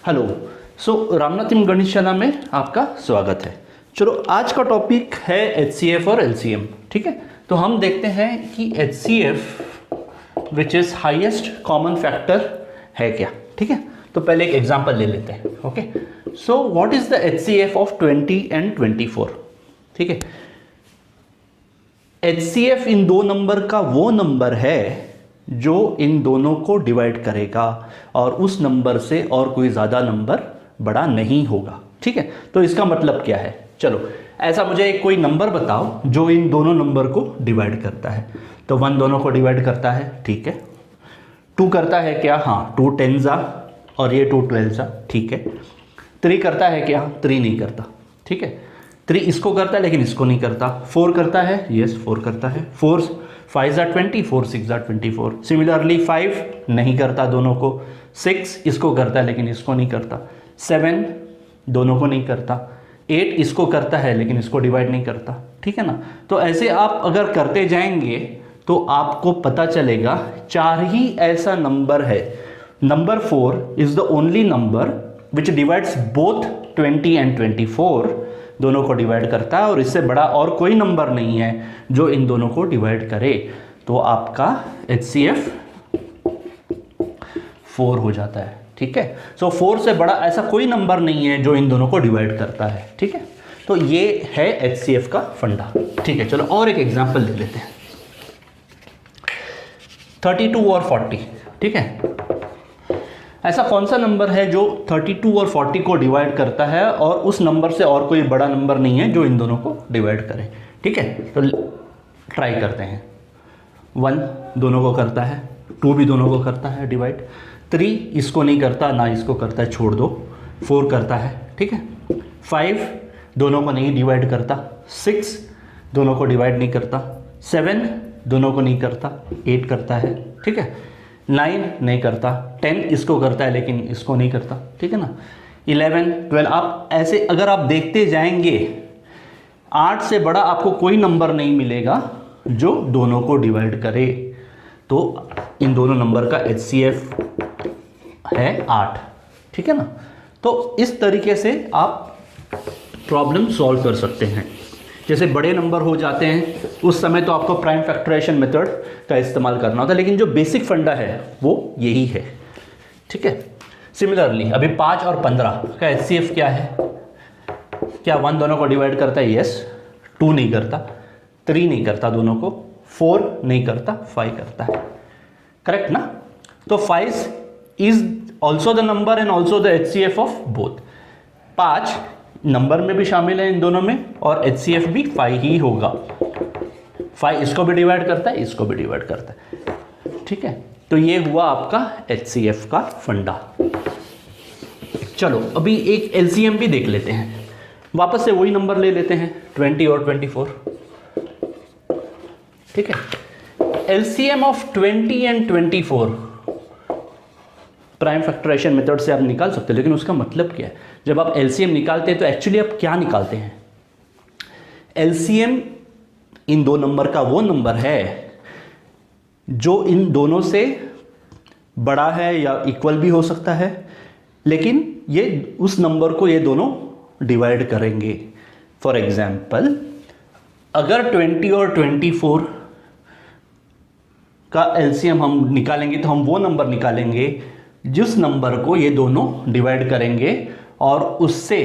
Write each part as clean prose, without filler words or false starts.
Hello. रामनाथिम गणितशाला में आपका स्वागत है। चलो, आज का टॉपिक है एचसीएफ और एलसीएम। ठीक है, तो हम देखते हैं कि HCF which is highest common factor है क्या। ठीक है, तो पहले एक एग्जांपल ले लेते हैं। Okay, so what is the HCF of 20 and 24। ठीक है, एचसीएफ इन दो नंबर का वो नंबर है जो इन दोनों को डिवाइड करेगा और उस नंबर से और कोई ज़्यादा नंबर बड़ा नहीं होगा। ठीक है, तो इसका मतलब क्या है? चलो, ऐसा मुझे एक कोई नंबर बताओ जो इन दोनों नंबर को डिवाइड करता है। तो 1 दोनों को डिवाइड करता है, ठीक है। 2 करता है क्या? हाँ, 2 10 और ये 2 12 ठीक है। 3 करता है क्या? 3 नहीं करता, ठीक है। 3 इसको करता है लेकिन इसको नहीं करता। 4 करता है, यस 4 करता है। 4 5 20, 4 6 24। सिमिलरली 5 नहीं करता दोनों को। 6 इसको करता है लेकिन इसको नहीं करता। 7 दोनों को नहीं करता। 8 इसको करता है लेकिन इसको डिवाइड नहीं करता। ठीक है ना। तो ऐसे आप अगर करते जाएंगे तो आपको पता चलेगा 4 ही ऐसा नंबर है। Number 4 is the only number which divides both 20 and 24, दोनों को डिवाइड करता है, और इससे बड़ा और कोई नंबर नहीं है जो इन दोनों को डिवाइड करे। तो आपका HCF 4 हो जाता है। ठीक है, सो 4 से बड़ा ऐसा कोई नंबर नहीं है जो इन दोनों को डिवाइड करता है। ठीक है, तो ये है HCF का फंडा। ठीक है, चलो और एक एग्जांपल ले लेते हैं। 32 और 40। ठीक है, ऐसा कौन सा नंबर है जो 32 और 40 को डिवाइड करता है और उस नंबर से और कोई बड़ा नंबर नहीं है जो इन दोनों को डिवाइड करे? ठीक है, तो ट्राई करते हैं। 1 दोनों को करता है, 2 भी दोनों को करता है डिवाइड। 3 इसको नहीं करता, ना इसको करता है, छोड़ दो। 4 करता है, ठीक है। 5 दोनों को नहीं डिवाइड करता। 6 दोनों को डिवाइड नहीं करता। 7 दोनों को नहीं करता। 8 करता है, ठीक है। 9 नहीं करता। 10 इसको करता है लेकिन इसको नहीं करता। ठीक है ना। 11 12 आप ऐसे अगर आप देखते जाएंगे 8 से बड़ा आपको कोई नंबर नहीं मिलेगा जो दोनों को डिवाइड करे। तो इन दोनों नंबर का HCF है 8। ठीक है ना। तो इस तरीके से आप प्रॉब्लम सॉल्व कर सकते हैं। जैसे बड़े नंबर हो जाते हैं उस समय तो आपको प्राइम फैक्टराइजेशन मेथड का इस्तेमाल करना होता है, लेकिन जो बेसिक फंडा है वो यही है। ठीक है, सिमिलरली अभी 5 और 15 का HCF क्या है? क्या 1 दोनों को डिवाइड करता है? यस। 2 नहीं करता, 3 नहीं करता दोनों को, 4 नहीं करता, 5 करता है। करेक्ट ना। तो 5 is also the number and also the HCF of both. 5 number में भी शामिल है इन दोनों में, और HCF भी 5 ही होगा। 5 इसको भी डिवाइड करता है, इसको भी डिवाइड करता है। ठीक है, तो ये हुआ आपका HCF का फंडा। चलो अभी एक LCM भी देख लेते हैं। वापस से वही नंबर ले लेते हैं, 20 और 24। ठीक है, LCM of 20 and 24 prime factorization method से आप निकाल सकते हैं, लेकिन उसका मतलब क्या है? जब आप LCM निकालते हैं तो एक्चुअली आप क्या निकालते हैं? LCM इन दो नंबर का वो नंबर है जो इन दोनों से बड़ा है या इक्वल भी हो सकता है, लेकिन ये उस नंबर को ये दोनों डिवाइड करेंगे। फॉर एग्जाम्पल, अगर 20 और 24 का LCM हम निकालेंगे तो हम वो नंबर निकालेंगे जिस नंबर को ये दोनों डिवाइड करेंगे, और उससे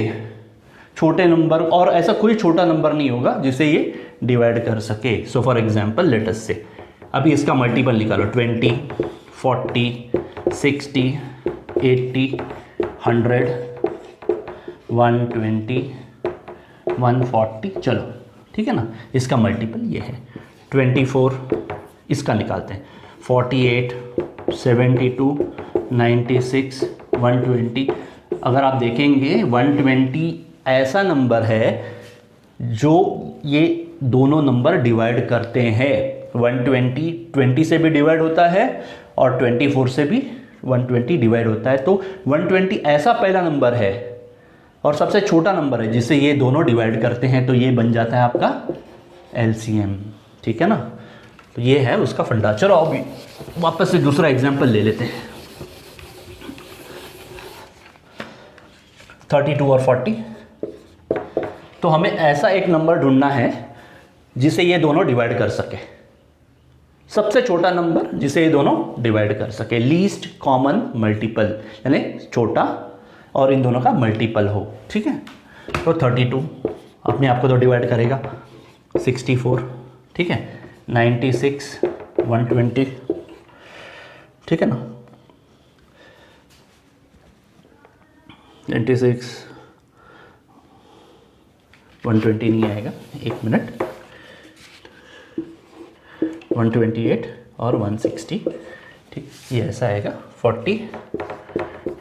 छोटे नंबर, और ऐसा कोई छोटा नंबर नहीं होगा जिसे ये डिवाइड कर सके। So for example let us से, अभी इसका मल्टीपल निकालो। 20 40 60 80 100 120 140। चलो ठीक है ना, इसका मल्टीपल ये है। 24 इसका निकालते हैं। 48 72 96 120। अगर आप देखेंगे 120 ऐसा नंबर है जो ये दोनों नंबर डिवाइड करते हैं। 120 20 से भी डिवाइड होता है और 24 से भी 120 डिवाइड होता है। तो 120 ऐसा पहला नंबर है और सबसे छोटा नंबर है जिसे ये दोनों डिवाइड करते हैं, तो ये बन जाता है आपका LCM। ठीक है ना, तो ये है उसका फंडा। चलो अभी वापस से दूसरा एग्जांपल ले लेते हैं। 32 और 40। तो हमें ऐसा एक नंबर ढूंढना है जिसे ये दोनों डिवाइड कर सके, सबसे छोटा नंबर जिसे ये दोनों डिवाइड कर सके, लीस्ट कॉमन मल्टीपल, यानी छोटा और इन दोनों का मल्टीपल हो। ठीक है, तो 32 अपने आप को तो डिवाइड करेगा, 64, ठीक है, 96, 120, ठीक है ना, 96, 120 नहीं आएगा, एक मिनट, 128 और 160, ठीक, ये ऐसा आएगा, 40,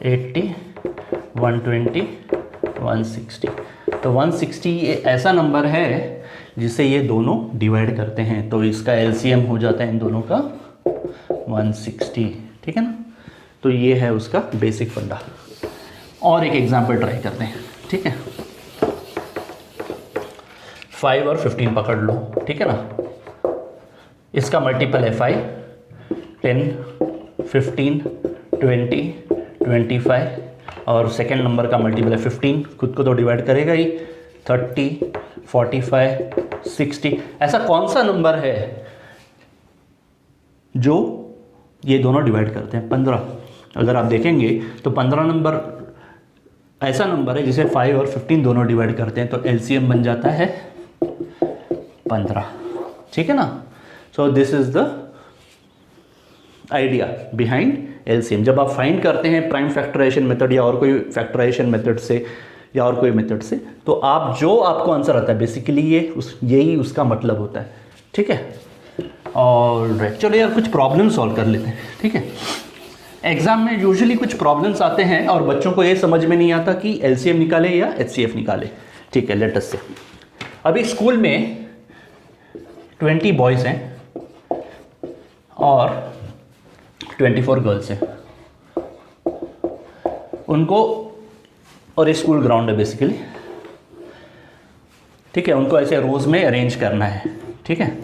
80, 120, 160। तो 160 ये ऐसा नंबर है जिसे ये दोनों डिवाइड करते हैं, तो इसका एलसीएम हो जाता है इन दोनों का 160, ठीक है ना। तो ये है उसका बेसिक फंडा। और एक एग्जांपल ट्राई करते हैं, ठीक है। 5 और 15 पकड़ लो, ठीक है ना। इसका मल्टीपल है 5, 10, 15, 20, 25 और सेकेंड नंबर का मल्टीपल है 15, खुद को तो डिवाइड करेगा ही, 30, 45, 60। ऐसा कौन सा नंबर है जो ये दोनों डिवाइड करते हैं? 15। अगर आप देखेंगे तो 15 नंबर ऐसा नंबर है जिसे 5 और 15 दोनों डिवाइड करते हैं, तो एलसीएम बन जाता है 15, ठीक है ना। So this is the idea behind LCM. जब आप फाइंड करते हैं प्राइम फैक्टराइजेशन मेथड या और कोई फैक्टराइजेशन मेथड से या और कोई मेथड से, तो आप जो आपको आंसर आता है बेसिकली यही उसका मतलब होता है, ठीक है। और चलो यार कुछ प्रॉब्लम सॉल्व कर लेते हैं, ठीक है। एग्जाम में यूजुअली कुछ प्रॉब्लम्स आते हैं और बच्चों को ये समझ में नहीं आता कि एलसीएम निकाले या एचसीएफ निकाले, ठीक है। लेट अस से अभी स्कूल में 20 बॉयज़ हैं और 24 गर्ल्स हैं उनको, और ये स्कूल ग्राउंड है बेसिकली, ठीक है। उनको ऐसे रोज़ में अरेंज करना है, ठीक है।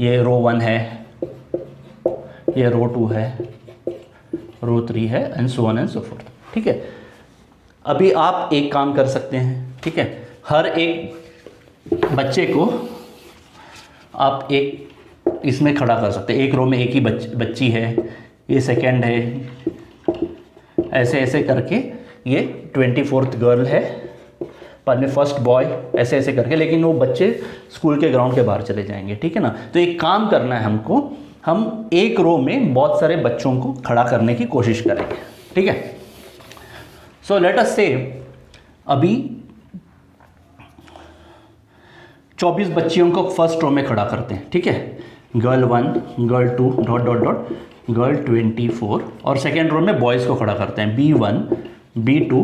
ये रो 1 है, ये रो 2 है, रो 3 है, and so on and so fourth, ठीक है। अभी आप एक काम कर सकते हैं, ठीक है। हर एक बच्चे को आप एक इसमें खड़ा कर सकते हैं, एक रो में एक ही बच्ची है, ये सेकंड है, ऐसे ऐसे करके ये 24th गर्ल है, बाद में फर्स्ट बॉय, ऐसे ऐसे करके, लेकिन वो बच्चे स्कूल के ग्राउंड के बाहर चले जाएंगे, ठीक है ना। तो एक काम करना है हमको, हम एक रो में बहुत सारे बच्चों को खड़ा करने की कोशिश करेंगे, ठीक है। सो लेट अस से अभी 24 बच्चियों को फर्स्ट रो में खड़ा करते हैं, ठीक है। Girl 1, girl 2, dot dot dot, girl 24, और सेकेंड रो में बॉयज़ को खड़ा करते हैं, B1, B2,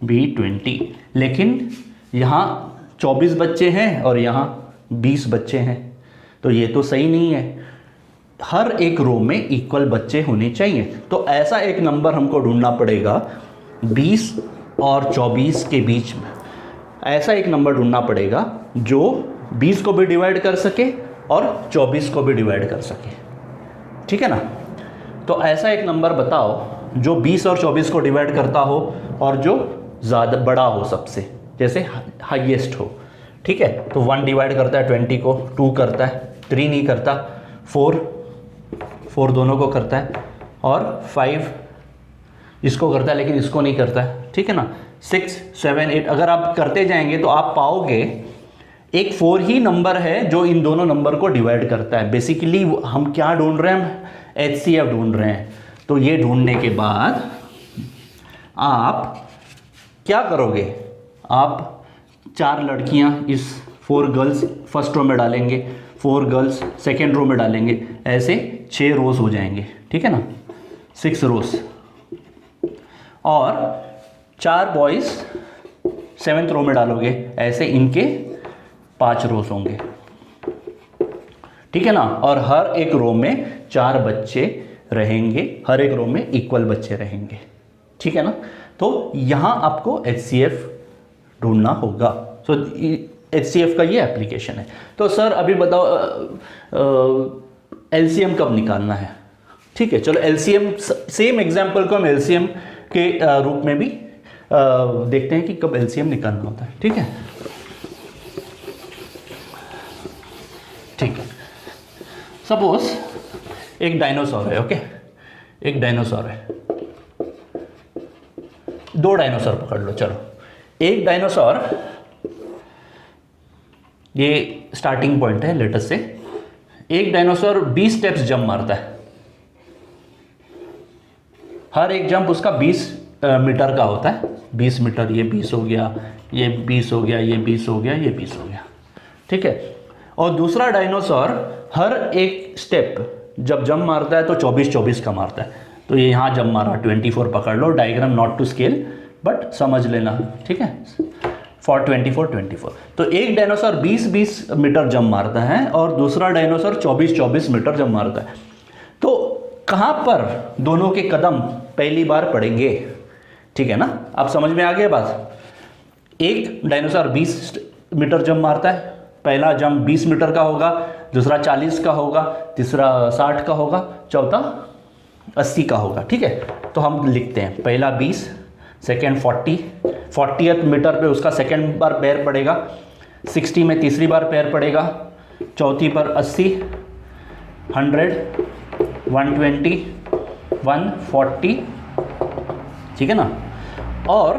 B20। लेकिन यहाँ 24 बच्चे हैं और यहाँ 20 बच्चे हैं, तो ये तो सही नहीं है। हर एक रो में इक्वल बच्चे होने चाहिए, तो ऐसा एक नंबर हमको ढूंढना पड़ेगा 20 और 24 के बीच में, ऐसा एक नंबर ढूंढना पड़ेगा जो 20 को भी डिवाइड कर सके और 24 को भी डिवाइड कर सके, ठीक है ना। तो ऐसा एक नंबर बताओ जो 20 और 24 को डिवाइड करता हो और जो ज़्यादा बड़ा हो सबसे, जैसे हाईएस्ट हो, ठीक है। तो 1 डिवाइड करता है 20 को, 2 करता है, 3 नहीं करता, 4 दोनों को करता है, और 5 इसको करता है लेकिन इसको नहीं करता है, ठीक है ना। 6, 7, 8 अगर आप करते जाएंगे तो आप पाओगे एक 4 ही नंबर है जो इन दोनों नंबर को डिवाइड करता है। बेसिकली हम क्या ढूंढ रहे हैं, हम एचसीएफ ढूंढ रहे हैं। तो ये ढूंढने के बाद आप क्या करोगे, आप 4 लड़कियां इस 4 गर्ल्स फर्स्ट रो में डालेंगे, 4 गर्ल्स सेकेंड रो में डालेंगे, ऐसे 6 रोज हो जाएंगे, ठीक है ना, 6 रोज, और 4 बॉयज़ 7th रो में डालोगे, ऐसे इनके 5 रोज होंगे, ठीक है ना। और हर एक रो में 4 बच्चे रहेंगे, हर एक रो में इक्वल बच्चे रहेंगे, ठीक है ना। तो यहाँ आपको एचसीएफ ढूंढना होगा। सो एचसीएफ का ये एप्लीकेशन है। तो सर अभी बताओ एलसीएम कब निकालना है? ठीक है, चलो एलसीएम, सेम एग्जांपल को हम एलसीएम के रूप में भी देखते हैं कि कब एलसीएम निकालना होता है। ठीक है, ठीक है। सपोज एक डायनासोर है, ओके, एक डायनासोर है, दो डायनासोर पकड़ लो, चलो। एक डायनासोर, ये स्टार्टिंग पॉइंट है लेटेस्ट से, एक डायनासोर 20 स्टेप्स जंप मारता है। हर एक जंप उसका 20 मीटर का होता है। 20 मीटर, ये 20 हो गया, ये 20 हो गया, ये 20 हो गया, ये 20 हो गया। ठीक है। और दूसरा डायनासोर हर एक स्टेप जब जंप मारता है तो 24-24 का मारता है। तो ये यहाँ जंप मारा, 24 पकड़ लो, diagram not to scale but समझ लेना। ठीक है, फॉर 24-24। तो एक डायनासोर 20-20 मीटर जंप मारता है और दूसरा डायनासोर 24-24 मीटर जंप मारता है। तो कहाँ पर दोनों के कदम पहली बार पड़ेंगे? ठीक है ना, आप समझ में आ गया बात। एक डायनासोर 20 मीटर जंप मारता है, पहला जंप 20 मीटर का होगा, दूसरा 40 का होगा, तीसरा 60 का होगा, चौथा 80 का होगा। ठीक है, तो हम लिखते हैं पहला 20, सेकेंड 40th मीटर पे उसका सेकेंड बार पैर पड़ेगा, 60 में तीसरी बार पैर पड़ेगा, चौथी पर 80, 100, 120, 140। ठीक है ना। और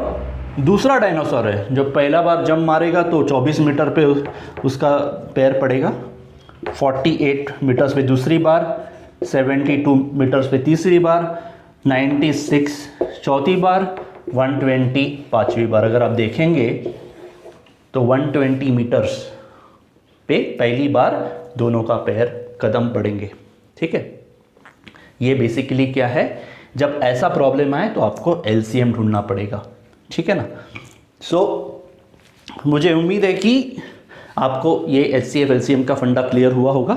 दूसरा डायनासोर है जो पहला बार जंप मारेगा तो 24 मीटर पे उसका पैर पड़ेगा, 48 मीटर्स पे दूसरी बार, 72 मीटर्स पे तीसरी बार, 96 चौथी बार, 120 पांचवी बार। अगर आप देखेंगे तो 120 मीटर्स पे पहली बार दोनों का पैर कदम पड़ेंगे। ठीक है, ये बेसिकली क्या है, जब ऐसा प्रॉब्लम आए तो आपको एलसीएम ढूंढना पड़ेगा। ठीक है ना। सो मुझे उम्मीद है कि आपको ये एचसीएफ एलसीएम का फंडा क्लियर हुआ होगा।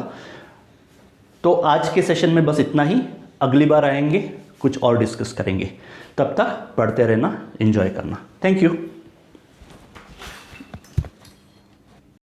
तो आज के सेशन में बस इतना ही, अगली बार आएंगे कुछ और डिस्कस करेंगे। तब तक पढ़ते रहना, एंजॉय करना। Thank you.